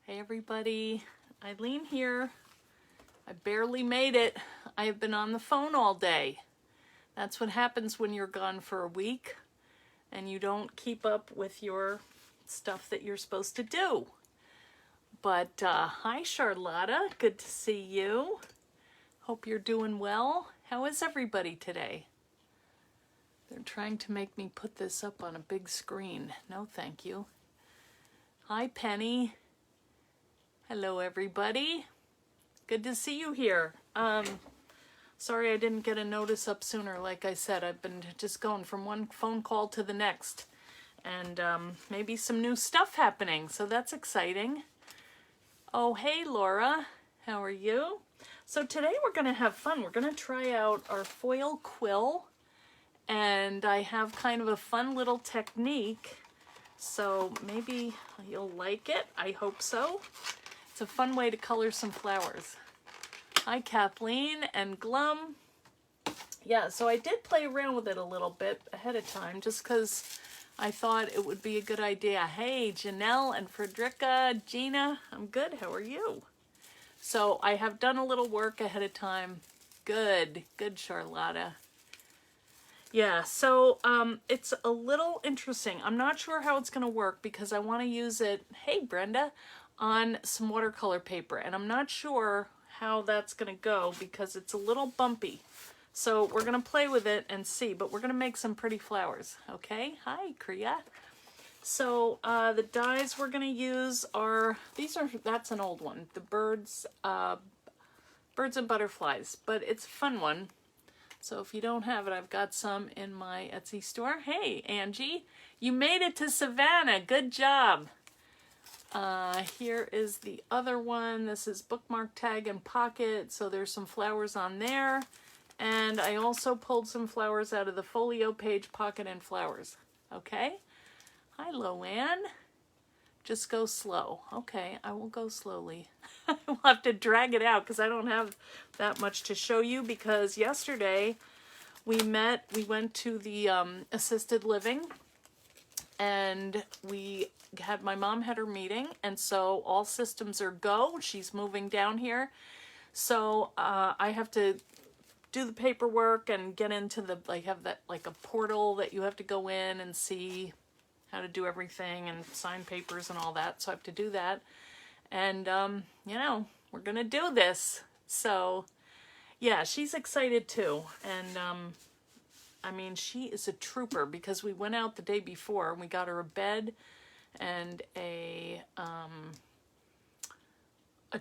Hey everybody, Eileen here. I barely made it. I have been on the phone all day. That's what happens when you're gone for a week and you don't keep up with your stuff that you're supposed to do. But hi Charlotta, good to see you. Hope you're doing well. How is everybody today? They're trying to make me put this up on a big screen. No, thank you. Hi Penny. Hello everybody. Good to see you here. Sorry I didn't get a notice up sooner. Like I said, I've been just going from one phone call to the next. And maybe some new stuff happening, so that's exciting. Oh, hey Laura, how are you? So today we're gonna have fun. We're gonna try out our foil quill. And I have kind of a fun little technique. So maybe you'll like it. I hope so. It's a fun way to color some flowers. Hi Kathleen and Glum. Yeah, so I did play around with it a little bit ahead of time just because I thought it would be a good idea. Hey Janelle and Frederica, Gina, I'm good, how are you? So I have done a little work ahead of time. Good, good Charlotta. Yeah, so it's a little interesting. I'm not sure how it's going to work because I want to use it, hey Brenda, on some watercolor paper. And I'm not sure how that's going to go because it's a little bumpy. So we're going to play with it and see, but we're going to make some pretty flowers. Okay, hi Kriya. So the dies we're going to use are, that's an old one, the birds and butterflies, but it's a fun one. So if you don't have it, I've got some in my Etsy store. Hey, Angie, you made it to Savannah. Good job. Here is the other one. This is bookmark tag and pocket. So there's some flowers on there. And I also pulled some flowers out of the folio page, pocket and flowers. Okay. Hi, Loanne. Just go slow. Okay, I will go slowly. We'll have to drag it out because I don't have that much to show you because yesterday we went to the assisted living and my mom had her meeting and so all systems are go. She's moving down here. So I have to do the paperwork and get into have that like a portal that you have to go in and see how to do everything and sign papers and all that. So I have to do that. And, you know, we're going to do this. So, yeah, she's excited too. And, I mean, she is a trooper because we went out the day before and we got her a bed and a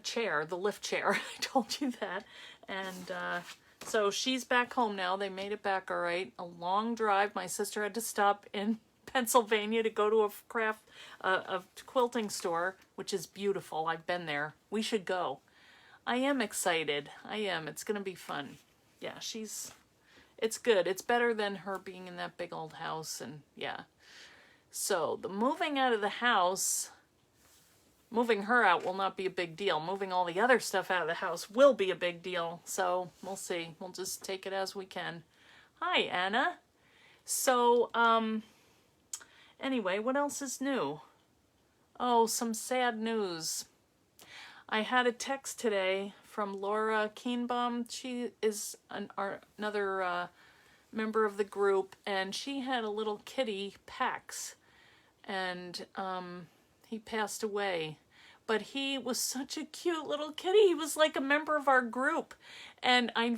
chair, the lift chair. I told you that. And, so she's back home now. They made it back all right. A long drive. My sister had to stop in Pennsylvania to go to a quilting store, which is beautiful. I've been there. We should go. I am excited. I am. It's going to be fun. Yeah, it's good. It's better than her being in that big old house. And yeah. So the moving out of the house, moving her out will not be a big deal. Moving all the other stuff out of the house will be a big deal. So we'll see. We'll just take it as we can. Hi, Anna. So, anyway, what else is new? Oh, some sad news. I had a text today from Laura Keenbaum. She is another member of the group, and she had a little kitty, Pax, and he passed away. But he was such a cute little kitty. He was like a member of our group. And I'll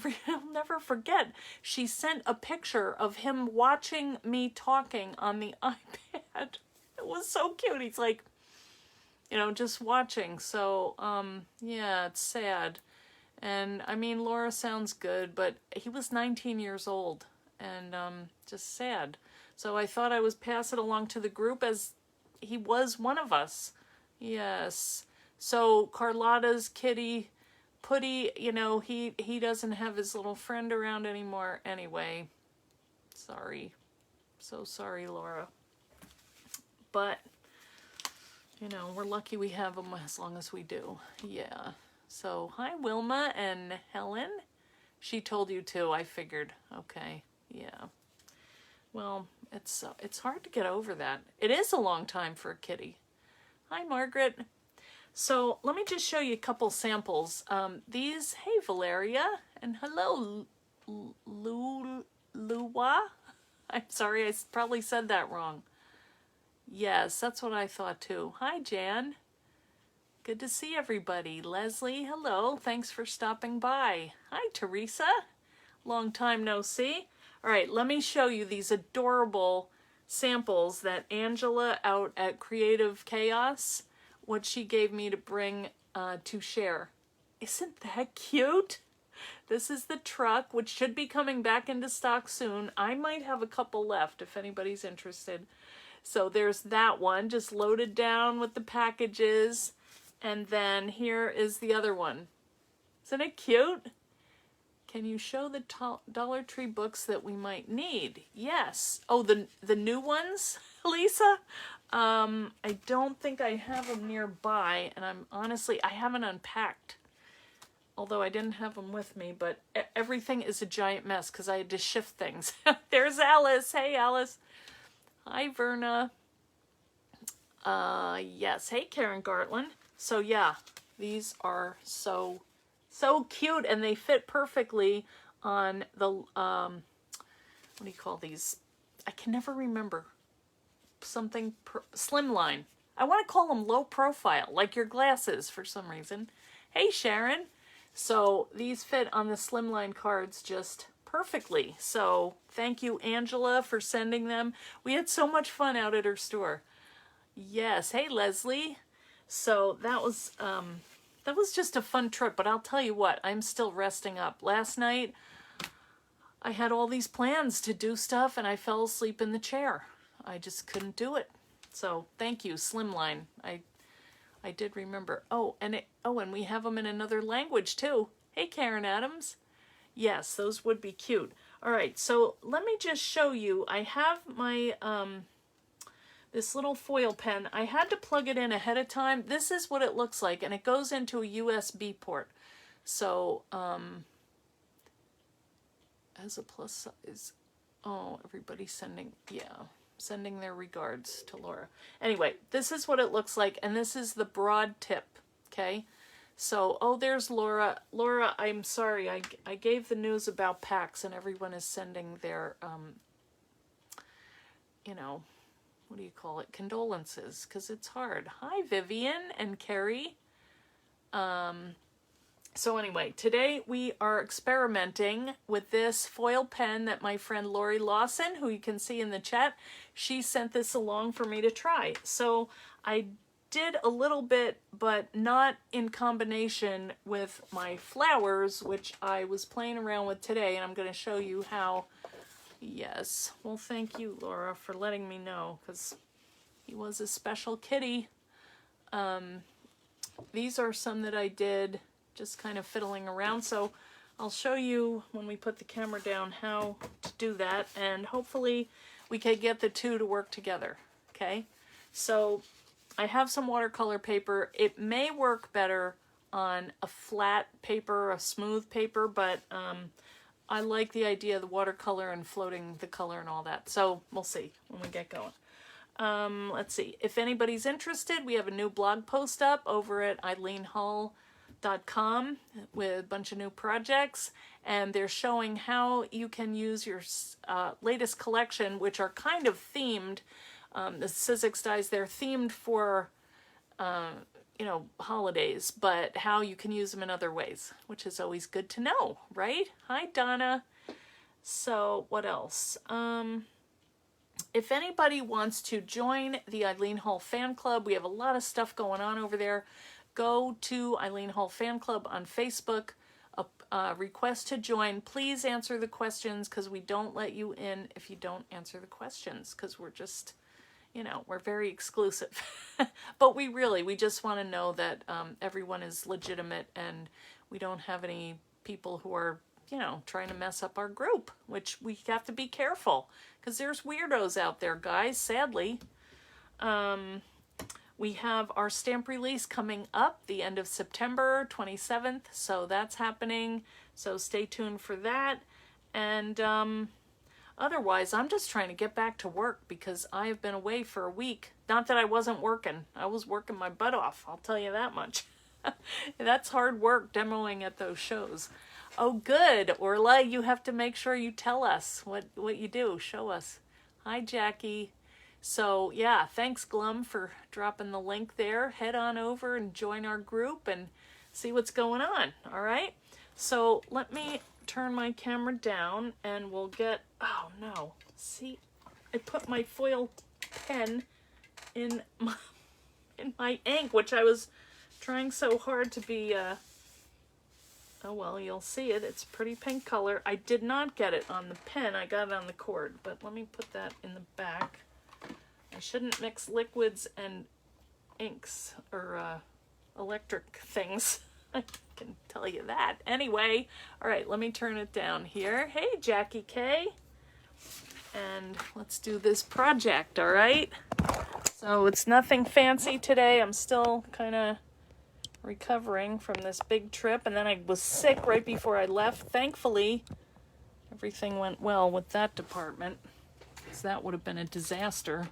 never forget, she sent a picture of him watching me talking on the iPad. It was so cute. He's like, you know, just watching. So, yeah, it's sad. And I mean, Laura sounds good, but he was 19 years old and just sad. So I thought I would pass it along to the group as he was one of us. Yes. So Carlotta's kitty, Putty, you know, he doesn't have his little friend around anymore anyway. Sorry. So sorry, Laura. But, you know, we're lucky we have him as long as we do. Yeah. So, hi Wilma and Helen. She told you too, I figured. Okay. Yeah. Well, it's hard to get over that. It is a long time for a kitty. Hi, Margaret. So let me just show you a couple samples. These, hey Valeria, and hello Luwa. I'm sorry, I probably said that wrong. Yes, that's what I thought too. Hi Jan. Good to see everybody. Leslie, hello. Thanks for stopping by. Hi Teresa. Long time no see. All right, let me show you these adorable samples that Angela out at Creative Chaos, what she gave me to bring to share. Isn't that cute? This is the truck, which should be coming back into stock soon. I might have a couple left if anybody's interested. So there's that one, just loaded down with the packages. And then here is the other one. Isn't it cute? Can you show the Dollar Tree books that we might need? Yes. Oh, the new ones, Lisa? I don't think I have them nearby, and I haven't unpacked. Although I didn't have them with me, but everything is a giant mess because I had to shift things. There's Alice. Hey, Alice. Hi, Verna. Yes. Hey, Karen Gartland. So yeah, these are so cute, and they fit perfectly on the, what do you call these? I can never remember. Something, slimline. I want to call them low profile, like your glasses for some reason. Hey, Sharon. So these fit on the slimline cards just perfectly. So thank you, Angela, for sending them. We had so much fun out at her store. Yes. Hey, Leslie. So that was just a fun trip, but I'll tell you what, I'm still resting up. Last night, I had all these plans to do stuff, and I fell asleep in the chair. I just couldn't do it. So thank you, Slimline. I did remember. Oh, and we have them in another language too. Hey, Karen Adams. Yes, those would be cute. All right, so let me just show you. I have my this little foil pen. I had to plug it in ahead of time. This is what it looks like, and it goes into a USB port. So, as a plus size. Oh, everybody's sending their regards to Laura. Anyway, this is what it looks like, and this is the broad tip, okay? So, oh, there's Laura. Laura, I'm sorry, I gave the news about PAX, and everyone is sending their, you know, what do you call it? Condolences, because it's hard. Hi, Vivian and Carrie. So anyway, today we are experimenting with this foil pen that my friend Lori Lawson, who you can see in the chat, she sent this along for me to try. So I did a little bit, but not in combination with my flowers, which I was playing around with today, and I'm going to show you how. Yes. Well, thank you, Laura, for letting me know, because he was a special kitty. These are some that I did just kind of fiddling around. So I'll show you when we put the camera down how to do that, and hopefully we can get the two to work together. Okay. So I have some watercolor paper. It may work better on a flat paper, a smooth paper, but I like the idea of the watercolor and floating the color and all that. So we'll see when we get going. Let's see. If anybody's interested, we have a new blog post up over at eileenhull.com with a bunch of new projects. And they're showing how you can use your latest collection, which are kind of themed. The Sizzix dies, they're themed for, you know, holidays, but how you can use them in other ways, which is always good to know, right? Hi, Donna. So what else? If anybody wants to join the Eileen Hull fan club, we have a lot of stuff going on over there. Go to Eileen Hull fan club on Facebook, request to join. Please answer the questions, because we don't let you in if you don't answer the questions, because we're just, you know, we're very exclusive. But we just want to know that everyone is legitimate, and we don't have any people who are, you know, trying to mess up our group, which we have to be careful, because there's weirdos out there, guys, sadly. We have our stamp release coming up the end of September 27th, so that's happening. So stay tuned for that. And otherwise, I'm just trying to get back to work, because I have been away for a week Not that I wasn't working. I was working my butt off, I'll tell you that much. That's hard work demoing at those shows. Oh, good. Orla, you have to make sure you tell us what you do. Show us. Hi, Jackie. So, yeah, thanks, Glum, for dropping the link there. Head on over and join our group and see what's going on, all right? So let me turn my camera down and we'll get... Oh, no. See, I put my foil pen in my ink, which I was trying so hard to be... Oh, well, you'll see it. It's pretty pink color. I did not get it on the pen. I got it on the cord. But let me put that in the back. I shouldn't mix liquids and inks or electric things. I can tell you that. Anyway, all right, let me turn it down here. Hey, Jackie K. And let's do this project, all right? So it's nothing fancy today. I'm still kind of recovering from this big trip, and then I was sick right before I left. Thankfully, everything went well with that department, because that would have been a disaster.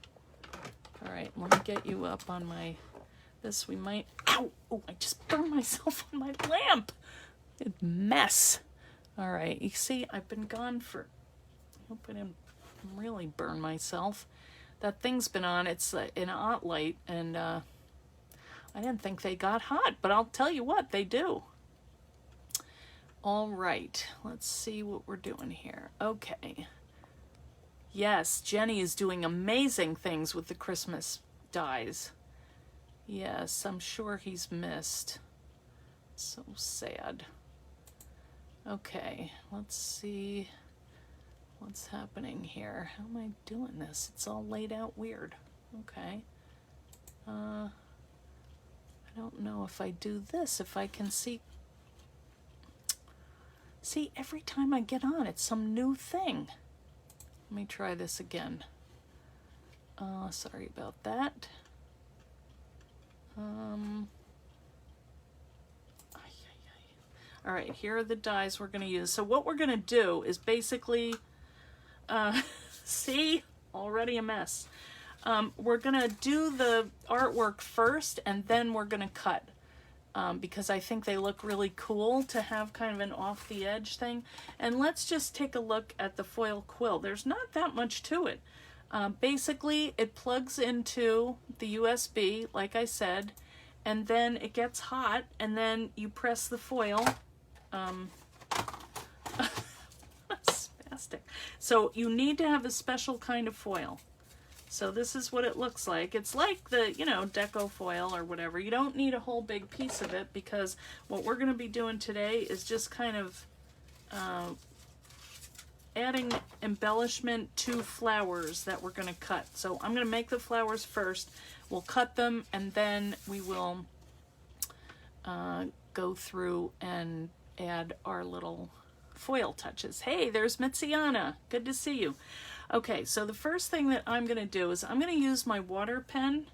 All right, let me get you up on my, this we might, ow, oh, I just burned myself on my lamp. A mess. All right, you see, I've been gone for, I hope I didn't really burn myself. That thing's been on, it's an hot light, and I didn't think they got hot, but I'll tell you what, they do. All right, let's see what we're doing here. Okay. Yes, Jenny is doing amazing things with the Christmas dies. Yes, I'm sure he's missed. So sad. Okay, let's see what's happening here. How am I doing this? It's all laid out weird. Okay. I don't know if I do this, if I can see. See, every time I get on, it's some new thing. Let me try this again. Sorry about that. All right, here are the dies we're going to use. So what we're going to do is basically, see, already a mess. We're going to do the artwork first, and then we're going to cut. Because I think they look really cool to have kind of an off-the-edge thing. And let's just take a look at the foil quill. There's not that much to it. Basically, it plugs into the USB, like I said, and then it gets hot, and then you press the foil. Spastic. So you need to have a special kind of foil. So this is what it looks like. It's like the, you know, deco foil or whatever. You don't need a whole big piece of it, because what we're going to be doing today is just kind of adding embellishment to flowers that we're going to cut. So I'm going to make the flowers first. We'll cut them, and then we will go through and add our little foil touches. Hey, there's Mitziana. Good to see you. Okay, so the first thing that I'm going to do is I'm going to use my water pen.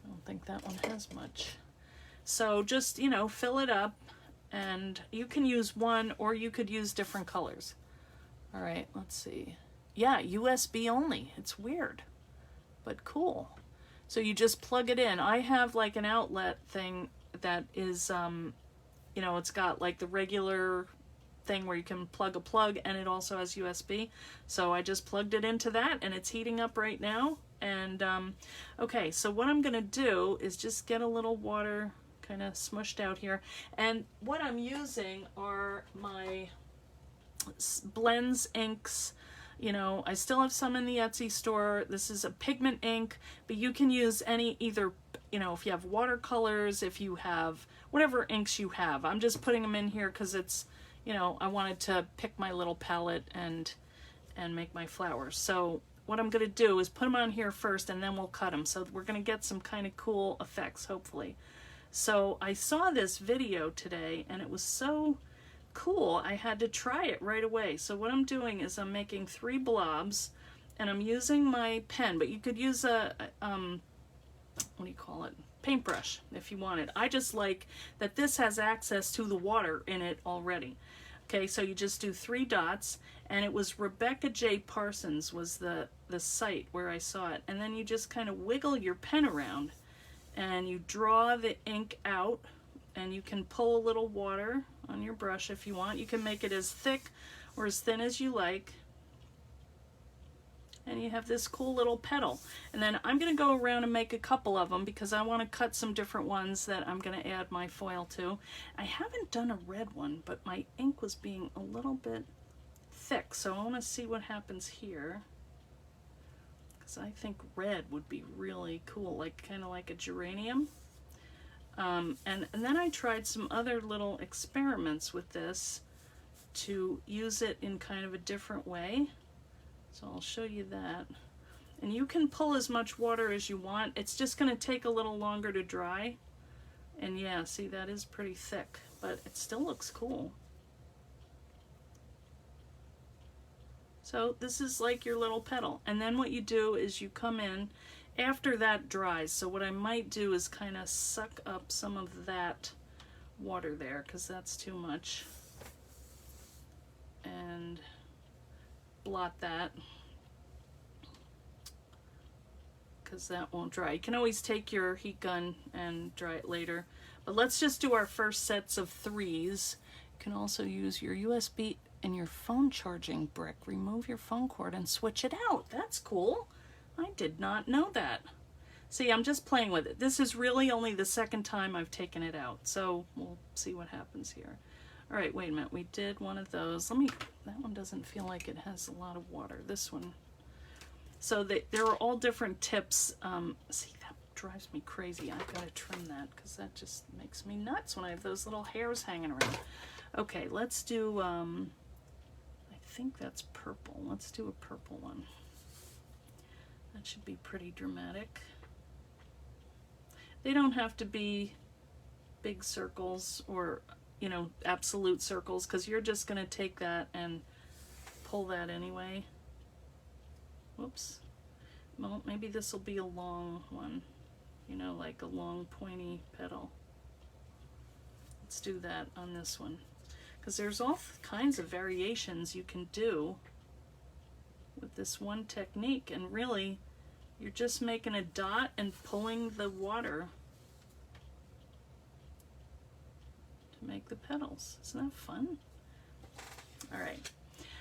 I don't think that one has much. So just, you know, fill it up, and you can use one, or you could use different colors. All right, let's see. Yeah, USB only. It's weird, but cool. So you just plug it in. I have like an outlet thing that is, you know, it's got like the regular thing where you can plug a plug, and it also has USB. So I just plugged it into that, and it's heating up right now. And okay, so what I'm gonna do is just get a little water kind of smushed out here, and what I'm using are my blends inks. You know, I still have some in the Etsy store. This is a pigment ink, but you can use any, either, you know, if you have watercolors, if you have whatever inks you have. I'm just putting them in here because it's, you know, I wanted to pick my little palette and make my flowers. So what I'm going to do is put them on here first, and then we'll cut them. So we're going to get some kind of cool effects, hopefully. So I saw this video today, and it was so cool, I had to try it right away. So what I'm doing is I'm making 3 blobs, and I'm using my pen, but you could use a, what do you call it? Paintbrush if you wanted. I just like that this has access to the water in it already. Okay, so you just do 3 dots, and it was Rebecca J. Parsons was the the site where I saw it, and then you just kind of wiggle your pen around and you draw the ink out, and you can pull a little water on your brush if you want. You can make it as thick or as thin as you like. And you have this cool little petal. And then I'm going to go around and make a couple of them because I want to cut some different ones that I'm going to add my foil to. I haven't done a red one, but my ink was being a little bit thick, so I want to see what happens here. I think red would be really cool, like kind of like a geranium. And then I tried some other little experiments with this to use it in kind of a different way. So I'll show you that. And you can pull as much water as you want. It's just going to take a little longer to dry. And yeah, see, that is pretty thick, but it still looks cool. So this is like your little petal. And then what you do is you come in after that dries. So what I might do is kind of suck up some of that water there because that's too much. And blot that because that won't dry. You can always take your heat gun and dry it later. But let's just do our first sets of 3s. You can also use your USB and your phone charging brick. Remove your phone cord and switch it out. That's cool. I did not know that. See, I'm just playing with it. This is really only the second time I've taken it out, so we'll see what happens here. All right, wait a minute. We did one of those. That one doesn't feel like it has a lot of water. This one. So there are all different tips. See, that drives me crazy. I've got to trim that because that just makes me nuts when I have those little hairs hanging around. Okay, let's do, I think that's purple. Let's do a purple one. That should be pretty dramatic. They don't have to be big circles or, you know, absolute circles, because you're just going to take that and pull that anyway. Whoops. Well, maybe this will be a long one, you know, like a long pointy petal. Let's do that on this one, because there's all kinds of variations you can do with this one technique, and really you're just making a dot and pulling the water to make the petals. Isn't that fun? All right,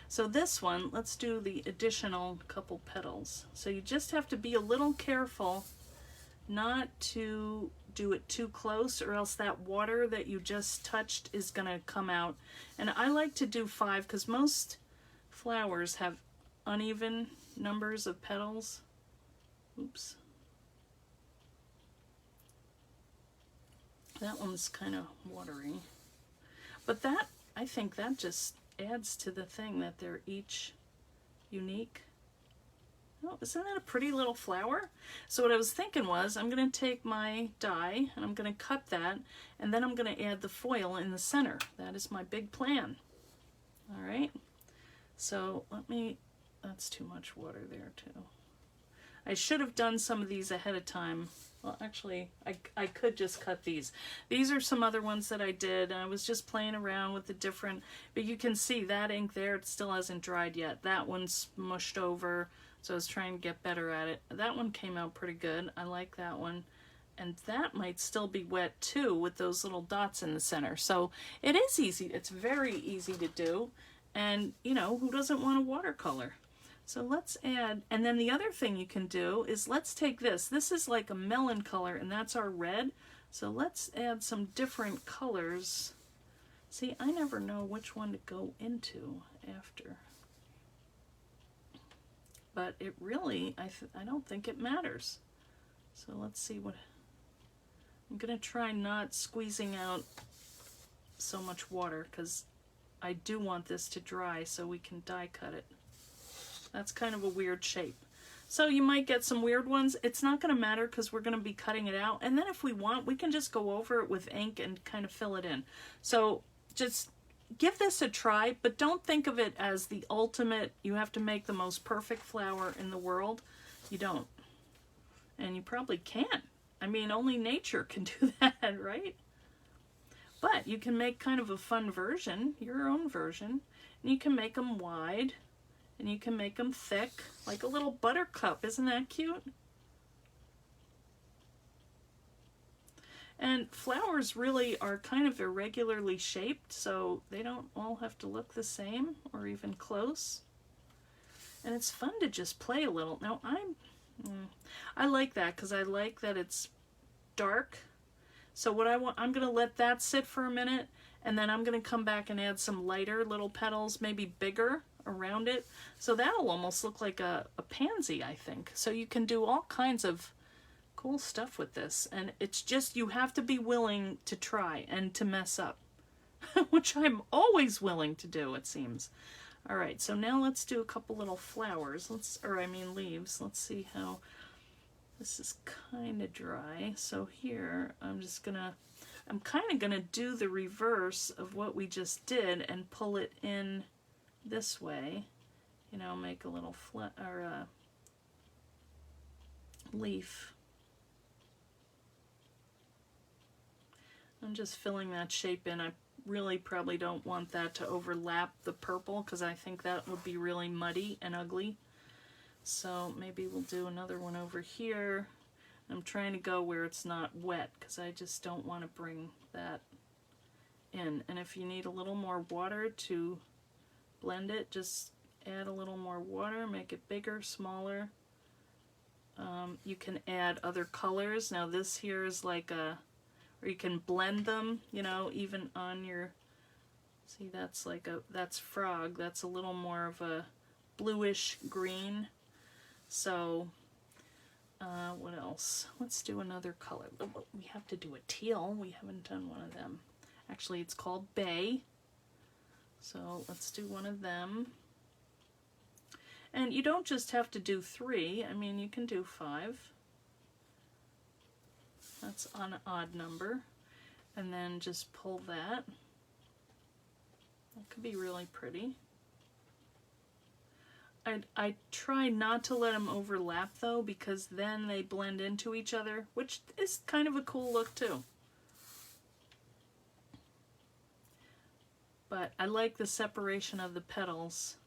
so this one, let's do the additional couple petals. So you just have to be a little careful not to do it too close, or else that water that you just touched is going to come out. And I like to do 5 because most flowers have uneven numbers of petals. Oops. That one's kind of watery. But that, I think that just adds to the thing that they're each unique. Oh, isn't that a pretty little flower? So what I was thinking was, I'm going to take my die and I'm going to cut that, and then I'm going to add the foil in the center. That is my big plan. All right. So that's too much water there too. I should have done some of these ahead of time. Well, actually, I could just cut these. These are some other ones that I did. I was just playing around with the different, but you can see that ink there, it still hasn't dried yet. That one's mushed over, so I was trying to get better at it. That one came out pretty good. I like that one. And that might still be wet too, with those little dots in the center. So it is easy. It's very easy to do. And, you know, who doesn't want a watercolor? So let's add, and then the other thing you can do is, let's take this. This is like a melon color, and that's our red. So let's add some different colors. See, I never know which one to go into after. But it really, I don't think it matters. So let's see what, I'm gonna try not squeezing out so much water, because I do want this to dry so we can die cut it. That's kind of a weird shape. So you might get some weird ones. It's not going to matter because we're going to be cutting it out. And then if we want, we can just go over it with ink and kind of fill it in. So just give this a try, but don't think of it as the ultimate, you have to make the most perfect flower in the world. You don't. And you probably can't. I mean, only nature can do that, right? But you can make kind of a fun version, your own version. And you can make them wide. And you can make them thick, like a little buttercup. Isn't that cute? And flowers really are kind of irregularly shaped, so they don't all have to look the same or even close. And it's fun to just play a little. Now I like that because I like that it's dark. So what I'm going to let that sit for a minute, and then I'm going to come back and add some lighter little petals, maybe bigger around it. So that'll almost look like a pansy, I think. So you can do all kinds of cool stuff with this, and it's just you have to be willing to try and to mess up, which I'm always willing to do, it seems. All right, so now let's do a couple little flowers. Leaves. Let's see how this is kind of dry. So here I'm kind of gonna do the reverse of what we just did and pull it in this way. You know, make a little leaf. I'm just filling that shape in. I really probably don't want that to overlap the purple because I think that would be really muddy and ugly. So maybe we'll do another one over here. I'm trying to go where it's not wet because I just don't want to bring that in. And if you need a little more water to blend it, just add a little more water, make it bigger, smaller. You can add other colors. Now this here is like or you can blend them, you know, even on your, see that's that's frog, that's a little more of a bluish green. So, what else? Let's do another color. We have to do a teal, we haven't done one of them. Actually, it's called bay. So let's do one of them. And you don't just have to do 3, I mean you can do 5. That's on an odd number. And then just pull that. That could be really pretty. I try not to let them overlap though, because then they blend into each other, which is kind of a cool look too. But I like the separation of the petals.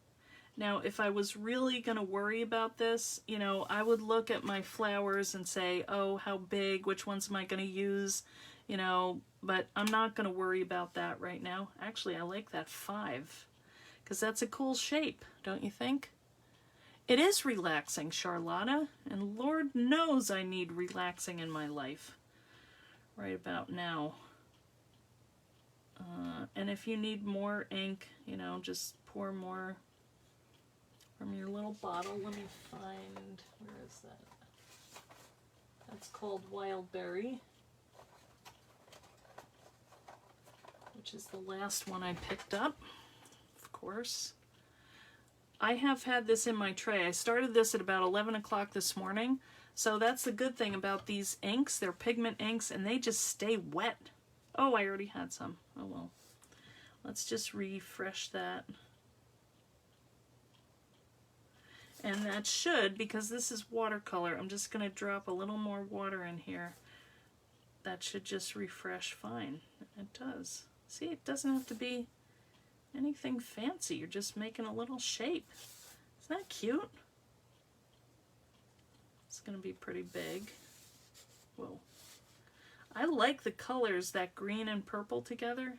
Now, if I was really going to worry about this, you know, I would look at my flowers and say, oh, how big, which ones am I going to use, you know, but I'm not going to worry about that right now. Actually, I like that 5, because that's a cool shape, don't you think? It is relaxing, Charlotta, and Lord knows I need relaxing in my life right about now. And if you need more ink, you know, just pour more from your little bottle. Let me find, where is that? That's called Wild Berry, which is the last one I picked up, of course. I have had this in my tray. I started this at about 11 o'clock this morning, so that's the good thing about these inks. They're pigment inks, and they just stay wet. Oh, I already had some. Oh well. Let's just refresh that. And that should, because this is watercolor, I'm just going to drop a little more water in here. That should just refresh fine. It does. See, it doesn't have to be anything fancy. You're just making a little shape. Isn't that cute? It's going to be pretty big. Whoa. I like the colors, that green and purple together.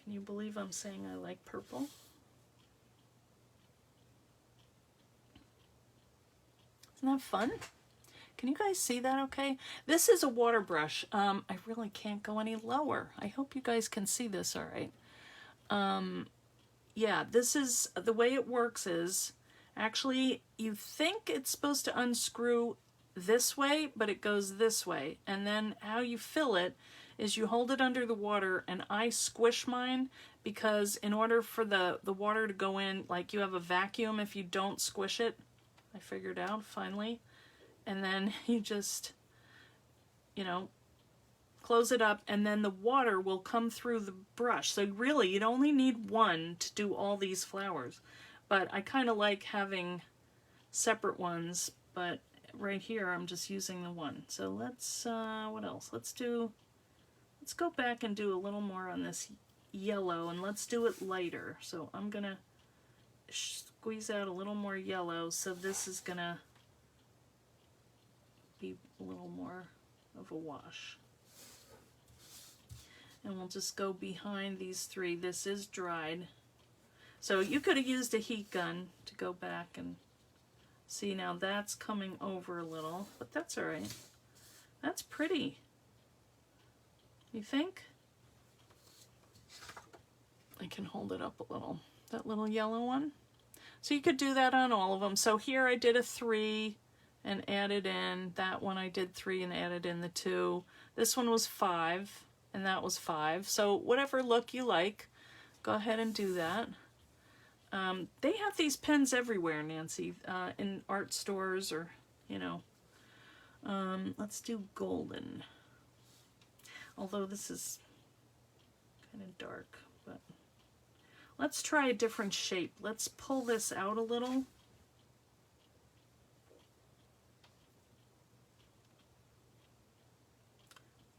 Can you believe I'm saying I like purple? Isn't that fun? Can you guys see that okay? This is a water brush. I really can't go any lower. I hope you guys can see this all right. Yeah, this is, the way it works is, actually, you think it's supposed to unscrew this way, but it goes this way. And then how you fill it is you hold it under the water, and I squish mine because in order for the water to go in, like you have a vacuum if you don't squish it. I figured out finally. And then you just, you know, close it up, and then the water will come through the brush. So really, you'd only need one to do all these flowers. But I kind of like having separate ones, but right here I'm just using the one. So let's, what else? Let's go back and do a little more on this yellow, and let's do it lighter. So I'm gonna squeeze out a little more yellow, so this is gonna be a little more of a wash. And we'll just go behind these three. This is dried. So you could have used a heat gun to go back and see. Now that's coming over a little, but that's all right. That's pretty. You think? I can hold it up a little. That little yellow one. So you could do that on all of them. So here I did a 3 and added in. That one I did 3 and added in the 2. This one was 5 and that was 5. So whatever look you like, go ahead and do that. They have these pens everywhere, Nancy, in art stores or, you know. Let's do golden. Although this is kind of dark, but let's try a different shape. Let's pull this out a little.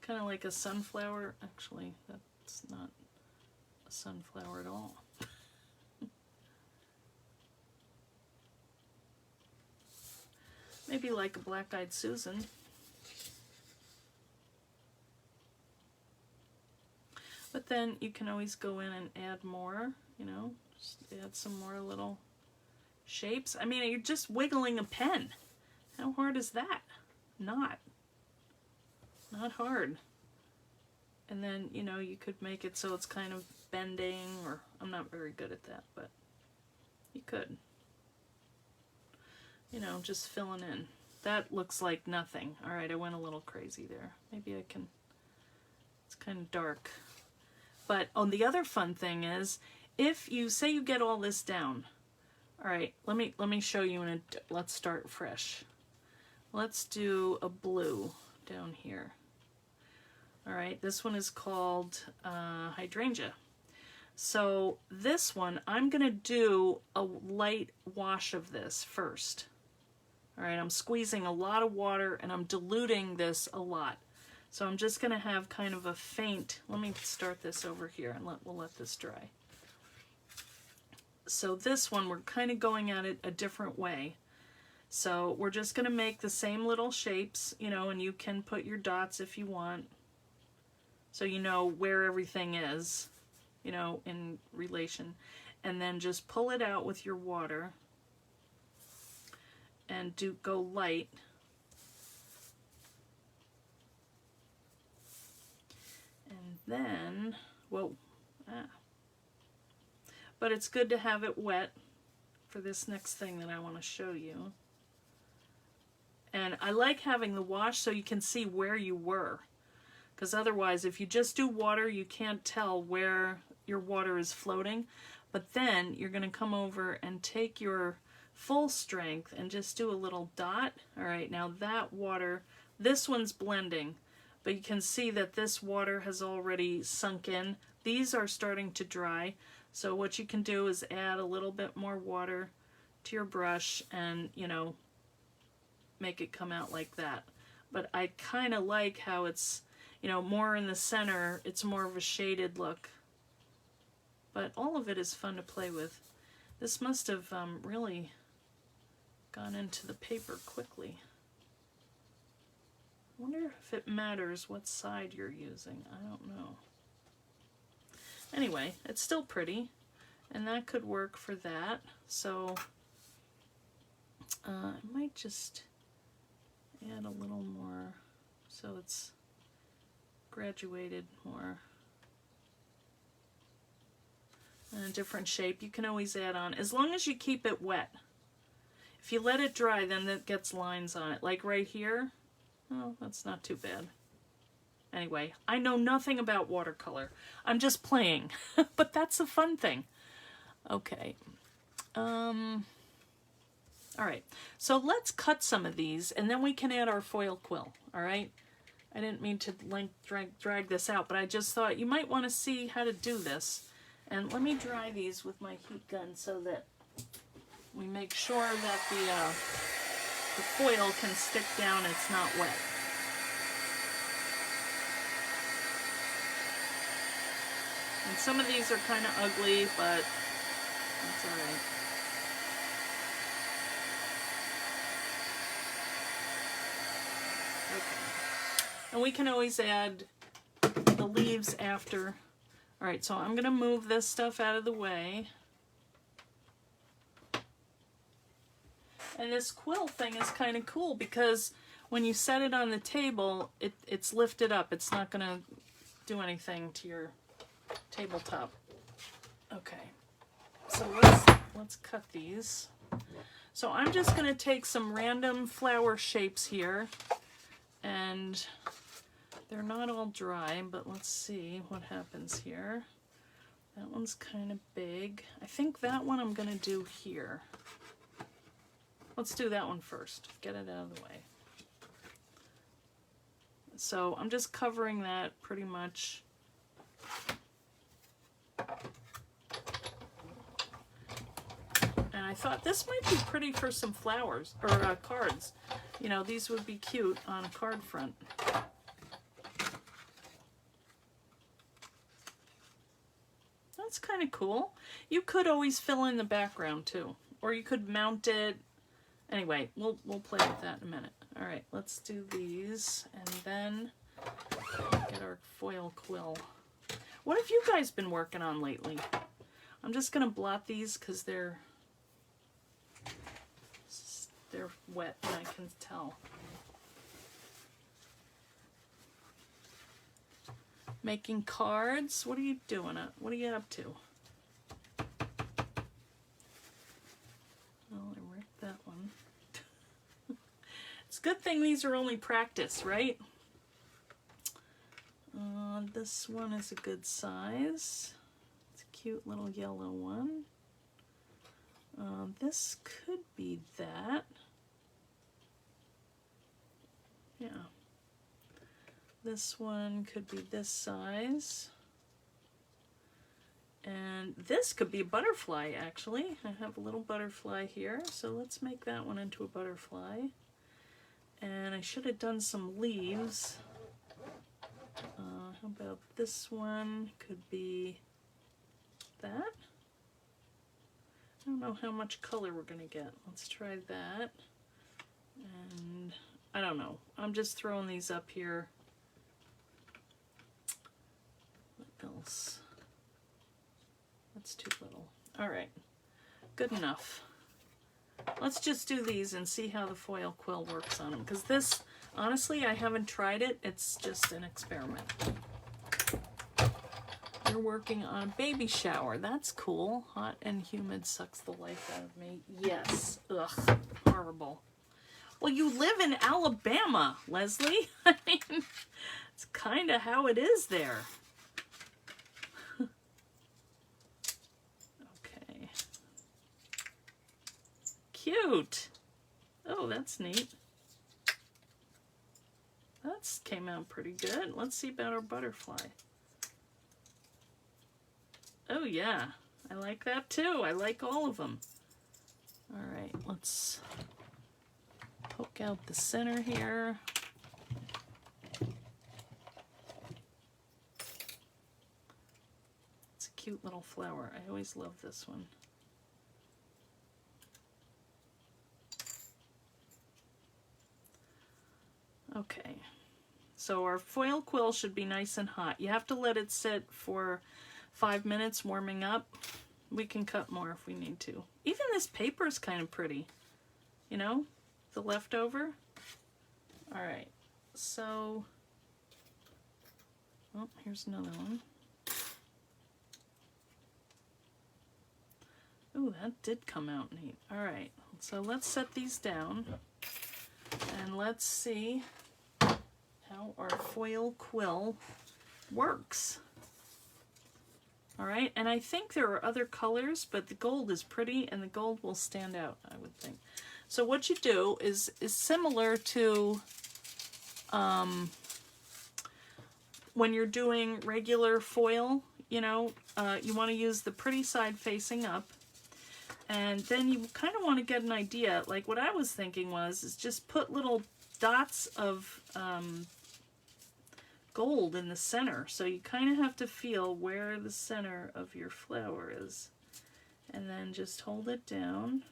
Kind of like a sunflower. Actually, that's not a sunflower at all. Maybe like a black-eyed Susan. But then you can always go in and add more, you know, just add some more little shapes. I mean, you're just wiggling a pen. How hard is that? Not hard. And then, you know, you could make it so it's kind of bending, or I'm not very good at that, but you could. You know, just filling in. That looks like nothing. All right, I went a little crazy there. Maybe I can, it's kind of dark. But the other fun thing is, if you say you get all this down, all right, let me show you let's start fresh. Let's do a blue down here. All right, this one is called hydrangea. So this one, I'm gonna do a light wash of this first. All right, I'm squeezing a lot of water and I'm diluting this a lot. So I'm just gonna have kind of a faint, let me start this over here and we'll let this dry. So this one, we're kind of going at it a different way. So we're just gonna make the same little shapes, you know, and you can put your dots if you want, so you know where everything is, you know, in relation. And then just pull it out with your water and go light. And then, whoa, but it's good to have it wet for this next thing that I want to show you. And I like having the wash so you can see where you were, because otherwise if you just do water, you can't tell where your water is floating. But then you're going to come over and take your full strength and just do a little dot. All right, now that water, this one's blending, but you can see that this water has already sunk in. These are starting to dry. So what you can do is add a little bit more water to your brush and, you know, make it come out like that. But I kind of like how it's, you know, more in the center. It's more of a shaded look. But all of it is fun to play with. This must have really gone into the paper quickly. I wonder if it matters what side you're using. I don't know. Anyway, it's still pretty, and that could work for that. So I might just add a little more so it's graduated more. And a different shape. You can always add on, as long as you keep it wet. If you let it dry, then it gets lines on it. Like right here. Oh, that's not too bad. Anyway, I know nothing about watercolor. I'm just playing. But that's the fun thing. Okay. All right. So let's cut some of these, and then we can add our foil quill. All right. I didn't mean to drag this out, but I just thought you might want to see how to do this. And let me dry these with my heat gun so that we make sure that the foil can stick down, it's not wet. And some of these are kind of ugly, but that's all right. And we can always add the leaves after. All right, so I'm going to move this stuff out of the way. And this quill thing is kind of cool because when you set it on the table, it's lifted up. It's not going to do anything to your tabletop. Okay, so let's cut these. So I'm just going to take some random flower shapes here, and they're not all dry, but let's see what happens here. That one's kind of big. I think that one I'm going to do here. Let's do that one first. Get it out of the way. So I'm just covering that pretty much. And I thought this might be pretty for some flowers, or cards. You know, these would be cute on a card front. That's kind of cool. You could always fill in the background too, or you could mount it. Anyway, we'll play with that in a minute. All right, let's do these, and then get our foil quill. What have you guys been working on lately? I'm just gonna blot these because they're wet, and I can tell. Making cards. What are you doing? What are you up to? Oh, I ripped that one. It's a good thing these are only practice, right? This one is a good size. It's a cute little yellow one. This could be that. Yeah. This one could be this size. And this could be a butterfly, actually. I have a little butterfly here, so let's make that one into a butterfly. And I should have done some leaves. How about this one? Could be that. I don't know how much color we're going to get. Let's try that. And I don't know. I'm just throwing these up here. What else? That's too little. All right. Good enough. Let's just do these and see how the foil quill works on them. Because this, honestly, I haven't tried it. It's just an experiment. You're working on a baby shower. That's cool. Hot and humid sucks the life out of me. Yes. Ugh. Horrible. Well, you live in Alabama, Leslie. I mean, it's kind of how it is there. Okay. Cute. Oh, that's neat. That came out pretty good. Let's see about our butterfly. Oh yeah, I like that too. I like all of them. All right, let's poke out the center here. It's a cute little flower. I always love this one. Okay, so our foil quill should be nice and hot. You have to let it sit for 5 minutes warming up. We can cut more if we need to. Even this paper is kind of pretty, you know, the leftover. All right, so, oh, here's another one. Ooh, that did come out neat. All right, so let's set these down and let's see how our foil quill works. All right, and I think there are other colors, but the gold is pretty, and the gold will stand out, I would think. So what you do is similar to when you're doing regular foil, you know, you want to use the pretty side facing up, and then you kind of want to get an idea. Like what I was thinking is just put little dots of gold in the center, so you kind of have to feel where the center of your flower is, and then just hold it down.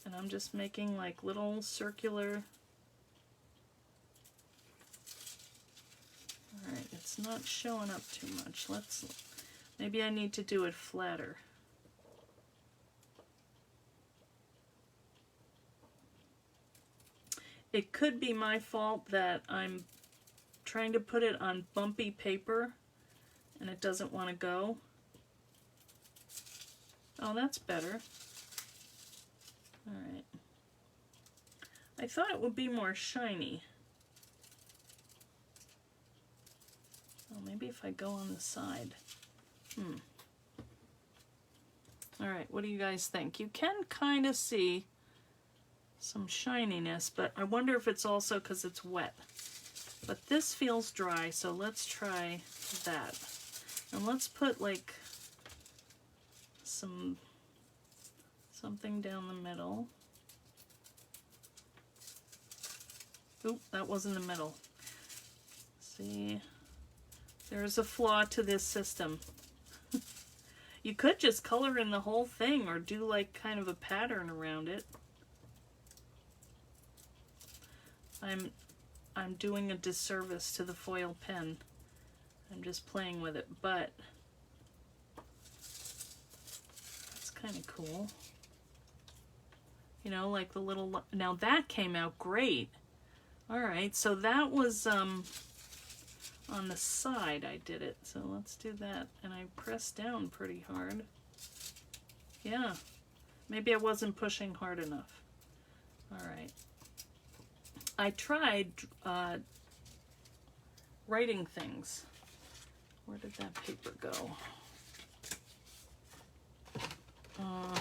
And I'm just making like little circular It's not showing up too much. Maybe I need to do it flatter. It could be my fault that I'm trying to put it on bumpy paper and it doesn't want to go. Oh, that's better. All right. I thought it would be more shiny. Well, maybe if I go on the side. All right, what do you guys think? You can kind of see some shininess, but I wonder if it's also because it's wet. But this feels dry, so let's try that. And let's put like something down the middle. Oop, that wasn't the middle. See, there's a flaw to this system. You could just color in the whole thing or do like kind of a pattern around it. I'm doing a disservice to the foil pen. I'm just playing with it, but it's kind of cool. You know, like the little, now that came out great. All right, so that was on the side I did it. So let's do that. And I pressed down pretty hard. Yeah, maybe I wasn't pushing hard enough. All right. I tried writing things. Where did that paper go? I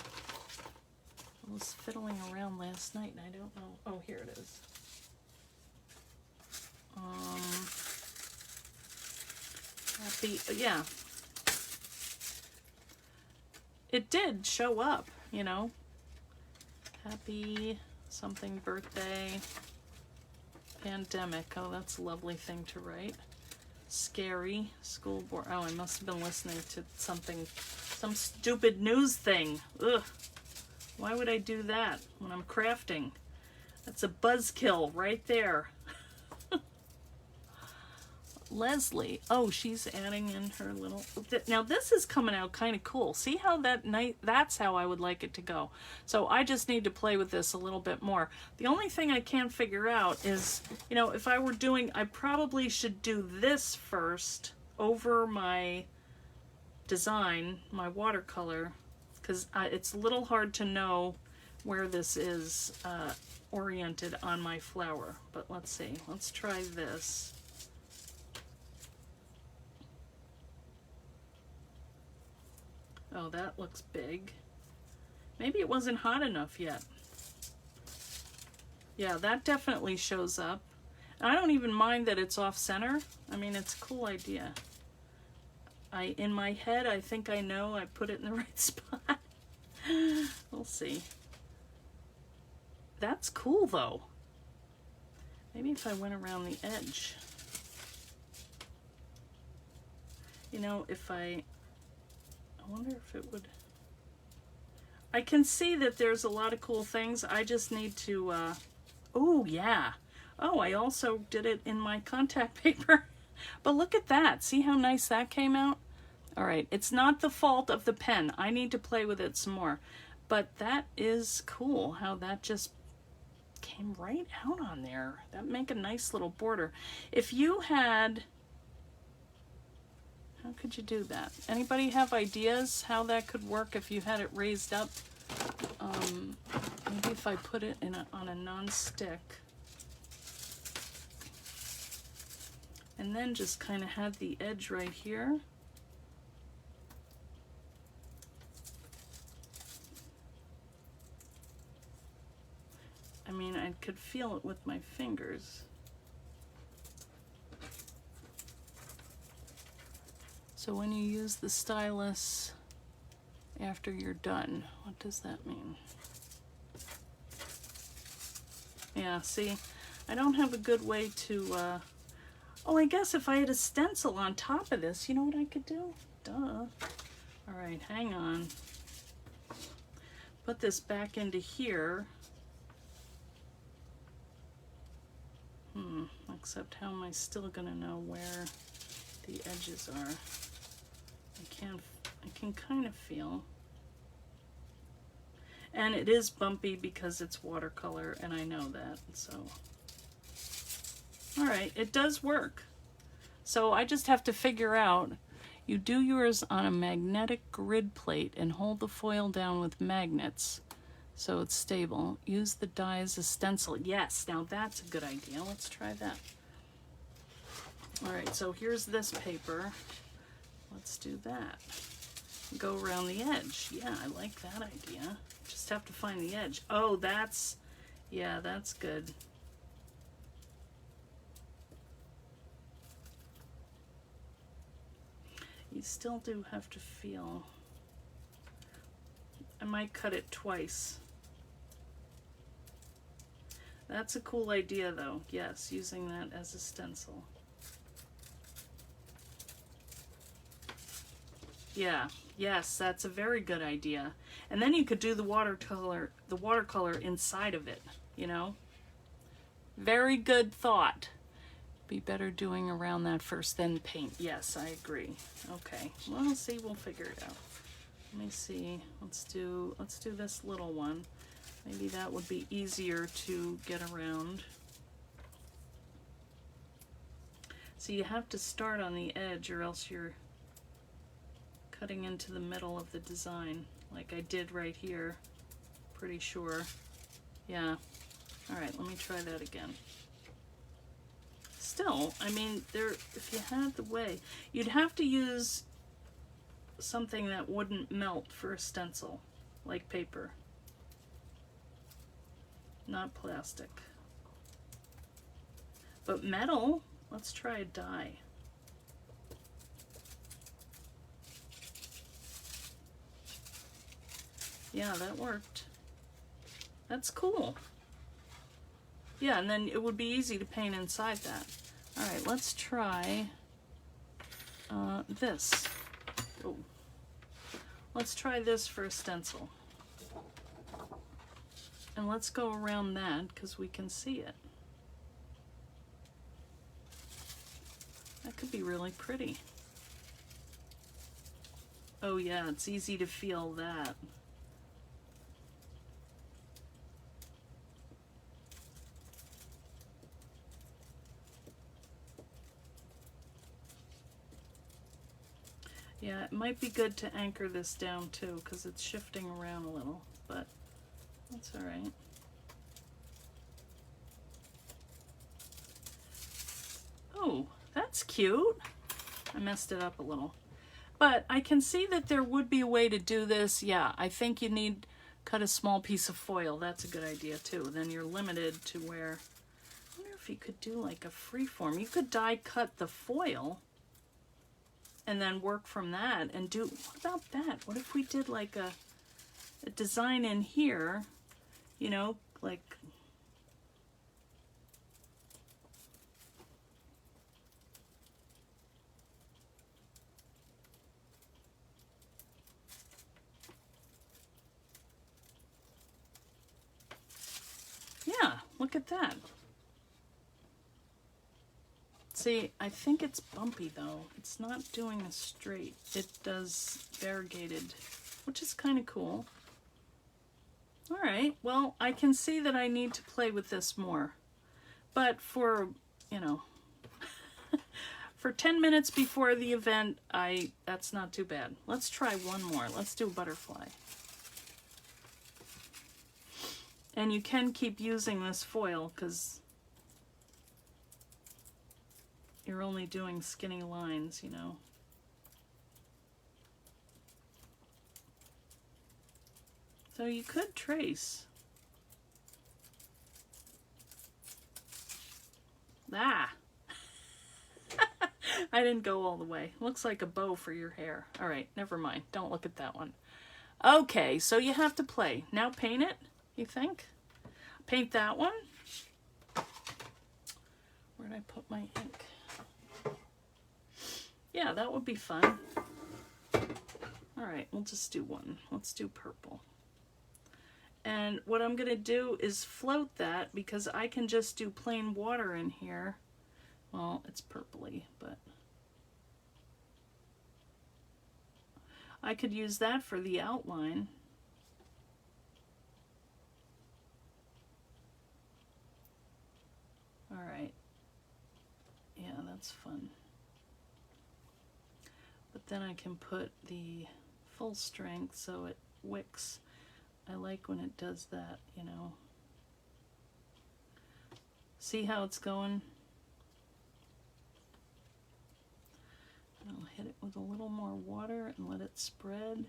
was fiddling around last night and I don't know. Oh, here it is. Yeah. It did show up, you know. Happy something birthday. Pandemic. Oh, that's a lovely thing to write. Scary. School board. Oh, I must have been listening to something, some stupid news thing. Ugh. Why would I do that when I'm crafting? That's a buzzkill right there. Leslie. Oh, she's adding in her little... Now this is coming out kind of cool. See how that's how I would like it to go. So I just need to play with this a little bit more. The only thing I can't figure out is, you know, if I were doing... I probably should do this first over my design, my watercolor, because it's a little hard to know where this is oriented on my flower. But let's see. Let's try this. Oh, that looks big. Maybe it wasn't hot enough yet. Yeah, that definitely shows up. I don't even mind that it's off center. I mean, it's a cool idea. In my head, I think I know I put it in the right spot. We'll see. That's cool though. Maybe if I went around the edge. You know, if I wonder if it would... I can see that there's a lot of cool things. I just need to, oh yeah. Oh, I also did it in my contact paper. But look at that. See how nice that came out? All right, it's not the fault of the pen. I need to play with it some more. But that is cool how that just came right out on there. That make a nice little border. If you had... How could you do that? Anybody have ideas how that could work if you had it raised up? Maybe if I put it on a non-stick. And then just kind of had the edge right here. I mean, I could feel it with my fingers. So when you use the stylus after you're done, what does that mean? Yeah, see, I don't have a good way to, oh, I guess if I had a stencil on top of this, you know what I could do? Duh. All right, hang on. Put this back into here. Except how am I still gonna know where the edges are. I can kind of feel. And it is bumpy because it's watercolor, and I know that, so. All right, it does work. So I just have to figure out, you do yours on a magnetic grid plate and hold the foil down with magnets so it's stable. Use the die as a stencil. Yes, now that's a good idea. Let's try that. All right, so here's this paper. Let's do that. Go around the edge. Yeah, I like that idea. Just have to find the edge. Oh, that's, yeah, that's good. You still do have to feel. I might cut it twice. That's a cool idea though. Yes, using that as a stencil. Yeah, yes, that's a very good idea. And then you could do the watercolor inside of it, you know? Very good thought. Be better doing around that first, then paint. Yes, I agree. Okay, well, see, we'll figure it out. Let me see. Let's do this little one. Maybe that would be easier to get around. So you have to start on the edge, or else you're cutting into the middle of the design, like I did right here. Pretty sure. Yeah. All right, let me try that again. Still, I mean, if you had the way, you'd have to use something that wouldn't melt for a stencil, like paper, not plastic. But metal, let's try a die. Yeah, that worked. That's cool. Yeah, and then it would be easy to paint inside that. All right, let's try this. Oh. Let's try this for a stencil. And let's go around that because we can see it. That could be really pretty. Oh yeah, it's easy to feel that. Yeah, it might be good to anchor this down too, because it's shifting around a little, but that's all right. Oh, that's cute. I messed it up a little. But I can see that there would be a way to do this. Yeah, I think you need cut a small piece of foil. That's a good idea too. Then you're limited to where, I wonder if you could do like a free form. You could die cut the foil and then work from that and do, what about that? What if we did like a design in here, you know, like, yeah, look at that. See, I think it's bumpy though. It's not doing a straight. It does variegated, which is kind of cool. All right, well, I can see that I need to play with this more. But for, you know, for 10 minutes before the event, that's not too bad. Let's try one more. Let's do a butterfly. And you can keep using this foil because you're only doing skinny lines, you know. So you could trace. Ah! I didn't go all the way. Looks like a bow for your hair. All right, never mind. Don't look at that one. Okay, so you have to play. Now paint it, you think? Paint that one. Where'd I put my ink? Yeah, that would be fun. All right, we'll just do one. Let's do purple. And what I'm going to do is float that because I can just do plain water in here. Well, it's purpley, but I could use that for the outline. All right. Yeah, that's fun. But then I can put the full strength so it wicks. I like when it does that, you know. See how it's going? I'll hit it with a little more water and let it spread.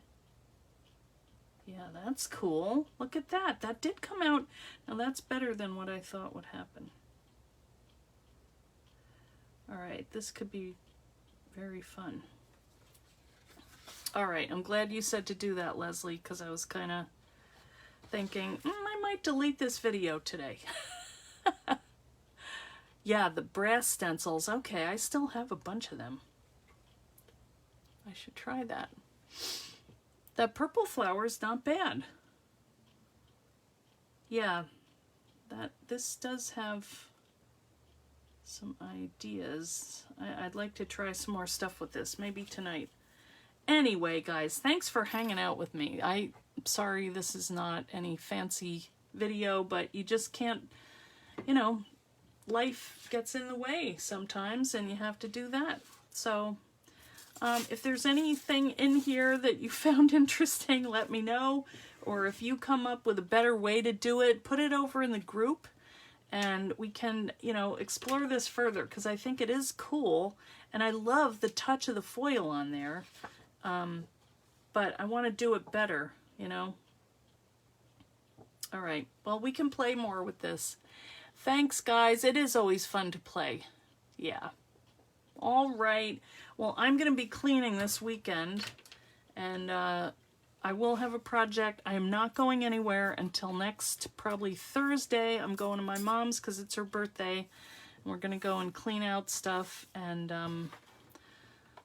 Yeah, that's cool. Look at that. That did come out. Now that's better than what I thought would happen. All right, this could be very fun. All right, I'm glad you said to do that, Leslie, because I was kind of thinking, I might delete this video today. Yeah, the brass stencils. Okay, I still have a bunch of them. I should try that. That purple flower is not bad. Yeah, this does have some ideas. I'd like to try some more stuff with this, maybe tonight. Anyway, guys, thanks for hanging out with me. I'm sorry this is not any fancy video, but you just can't, you know, life gets in the way sometimes and you have to do that. So if there's anything in here that you found interesting, let me know. Or if you come up with a better way to do it, put it over in the group and we can, you know, explore this further, because I think it is cool and I love the touch of the foil on there. But I want to do it better, you know. All right, well, we can play more with this. Thanks, guys. It is always fun to play. Yeah. All right. Well, I'm going to be cleaning this weekend, and I will have a project. I am not going anywhere until next, probably Thursday. I'm going to my mom's because it's her birthday, and we're going to go and clean out stuff, and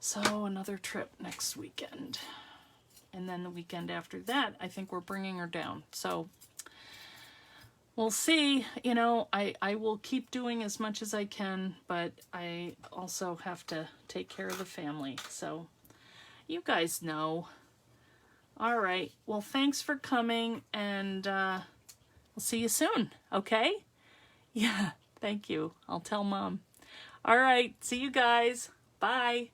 so another trip next weekend. And then the weekend after that, I think we're bringing her down. So we'll see. You know, I will keep doing as much as I can, but I also have to take care of the family. So you guys know. All right. Well, thanks for coming, and we'll see you soon. Okay? Yeah. Thank you. I'll tell Mom. All right. See you guys. Bye.